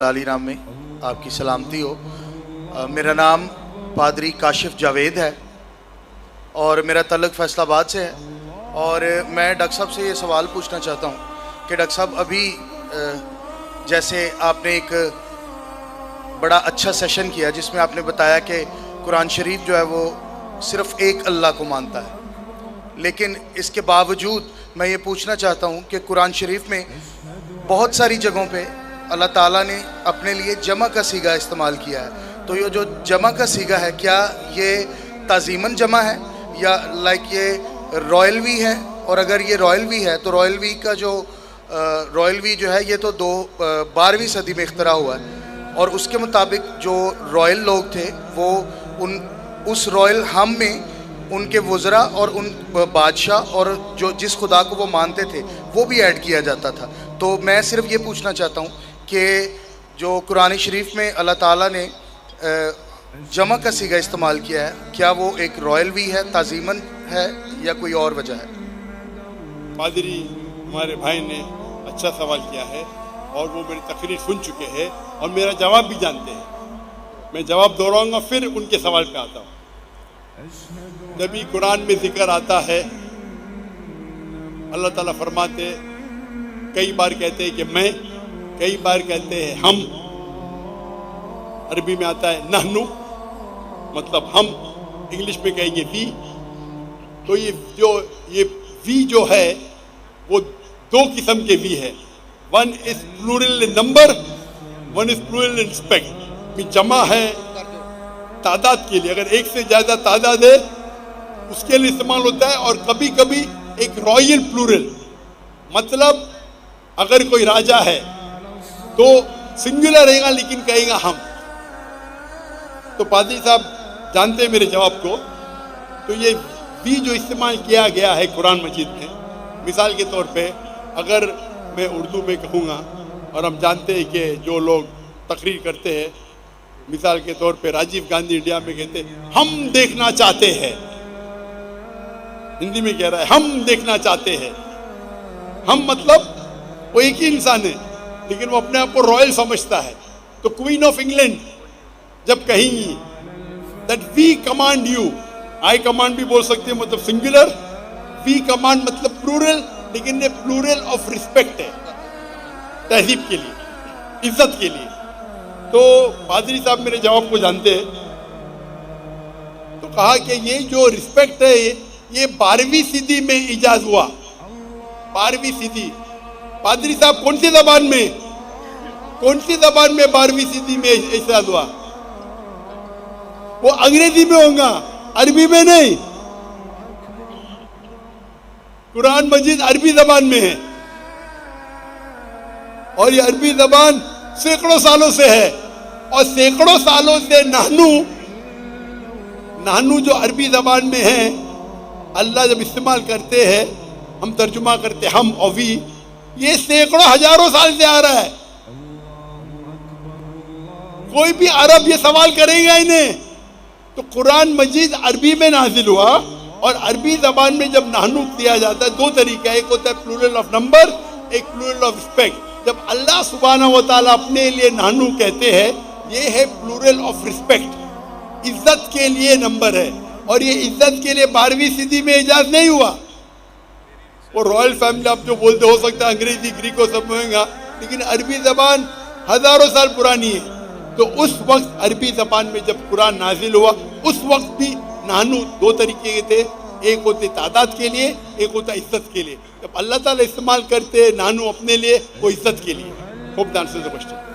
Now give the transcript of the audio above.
लाली नाम में आपकी सलामती हो। मेरा नाम पादरी काशिफ जावेद है और मेरा तल्लुक़ फैसलाबाद से है। और मैं डॉक्टर साहब से ये सवाल पूछना चाहता हूँ कि डॉक्टर साहब अभी जैसे आपने एक बड़ा अच्छा सेशन किया जिसमें आपने बताया कि कुरान शरीफ जो है वो सिर्फ़ एक अल्लाह को मानता है, लेकिन इसके बावजूद मैं ये पूछना चाहता हूँ कि कुरान शरीफ में बहुत सारी जगहों पे अल्लाह ताला ने अपने लिए जमा का सीगा इस्तेमाल किया है। तो ये जो जमा का सीगा है, क्या ये ताज़ीमन जमा है या लाइक ये रॉयल वी है? और अगर ये रॉयल वी है तो रॉयल वी का जो रॉयल वी जो है ये तो 12वीं सदी में इख्तरा हुआ है, और उसके मुताबिक जो रॉयल लोग थे वो उस रॉयल हम में उनके वज़रा और उन बादशाह और जो जिस खुदा को वो मानते थे वो भी ऐड किया जाता था। तो मैं सिर्फ ये पूछना चाहता हूँ कि जो कुरान शरीफ में अल्लाह ताला ने जमा का सीगा इस्तेमाल किया है, क्या वो एक रॉयल वी है, ताज़ीमन है या कोई और वजह है? पादरी हमारे भाई ने अच्छा सवाल किया है और वो मेरी तकरीर सुन चुके हैं और मेरा जवाब भी जानते हैं। मैं जवाब दोहराऊंगा फिर उनके सवाल पे आता हूँ। जब भी कुरान में जिक्र आता है, अल्लाह ताला फरमाते, कई बार कहते हैं कि मैं, कई बार कहते हैं हम। अरबी में आता है नहनु, मतलब हम, इंग्लिश में कहेंगे वी। तो ये वी जो है वो दो किस्म के वी है। One is plural in number, one is plural in respect. जमा है तादाद के लिए, अगर एक से ज्यादा तादाद है उसके लिए इस्तेमाल होता है। और कभी कभी एक रॉयल प्लूरल, मतलब अगर कोई राजा है तो सिंगुलर रहेगा लेकिन कहेगा हम। तो पादरी साहब जानते हैं मेरे जवाब को। तो ये भी जो इस्तेमाल किया गया है कुरान मजीद में, मिसाल के तौर पे अगर मैं उर्दू में कहूँगा, और हम जानते हैं कि जो लोग तकरीर करते हैं, मिसाल के तौर पे राजीव गांधी इंडिया में कहते हैं हम देखना चाहते हैं, हिंदी में कह रहा है हम देखना चाहते हैं। हम मतलब वो एक ही इंसान है लेकिन वो अपने आप को रॉयल समझता है। तो क्वीन ऑफ इंग्लैंड जब कहेंगी that we command you, I command भी बोल सकते हैं, मतलब सिंगुलर। वी कमांड मतलब प्लूरल, लेकिन ये प्लूरल ऑफ रिस्पेक्ट है, तहजीब के लिए, इज्जत के लिए। तो पादरी साहब मेरे जवाब को जानते हैं। तो कहा कि ये जो रिस्पेक्ट है ये 12वीं सदी में इजाद हुआ। 12वीं सदी। पादरी साहब कौन सी जबान में 12वीं सदी में इजाद हुआ? वो अंग्रेजी में होगा, अरबी में नहीं। कुरान मजीद अरबी जबान में है और ये अरबी जबान सैकड़ों सालों से है। और सैकड़ों सालों से नानू जो अरबी जबान में है, अल्लाह जब इस्तेमाल करते हैं, हम तर्जुमा करते हैं हम और वी, ये सैकड़ों हजारों साल से आ रहा है। कोई भी अरब ये सवाल करेगा इन्हें। तो कुरान मजीद अरबी में नाजिल हुआ और अरबी जबान में जब नानू दिया जाता है, दो तरीका, एक होता है प्लूरल ऑफ नंबर, एक प्लूरल ऑफ रिस्पेक्ट। जब अल्लाह सुब्हानहू व तआला अपने लिए नानू कहते हैं, ये है प्लूरल ऑफ रिस्पेक्ट, इज्जत के लिए नंबर है। और ये इज्जत के लिए 12वीं सदी में इजाज़ नहीं हुआ। वो रॉयल फैमिली आप जो बोलते, हो सकता है अंग्रेजी ग्रीको समझेगा, लेकिन अरबी जबान हजारों साल पुरानी है। तो उस वक्त अरबी जबान में जब कुरान नाजिल हुआ, उस वक्त भी नानू दो तरीके के थे, एक होते तादाद के लिए, एक होता इज्जत के लिए। जब अल्लाह ताला इस्तेमाल करते नानू अपने लिए, वो इज्जत के लिए। Hope the answer the question.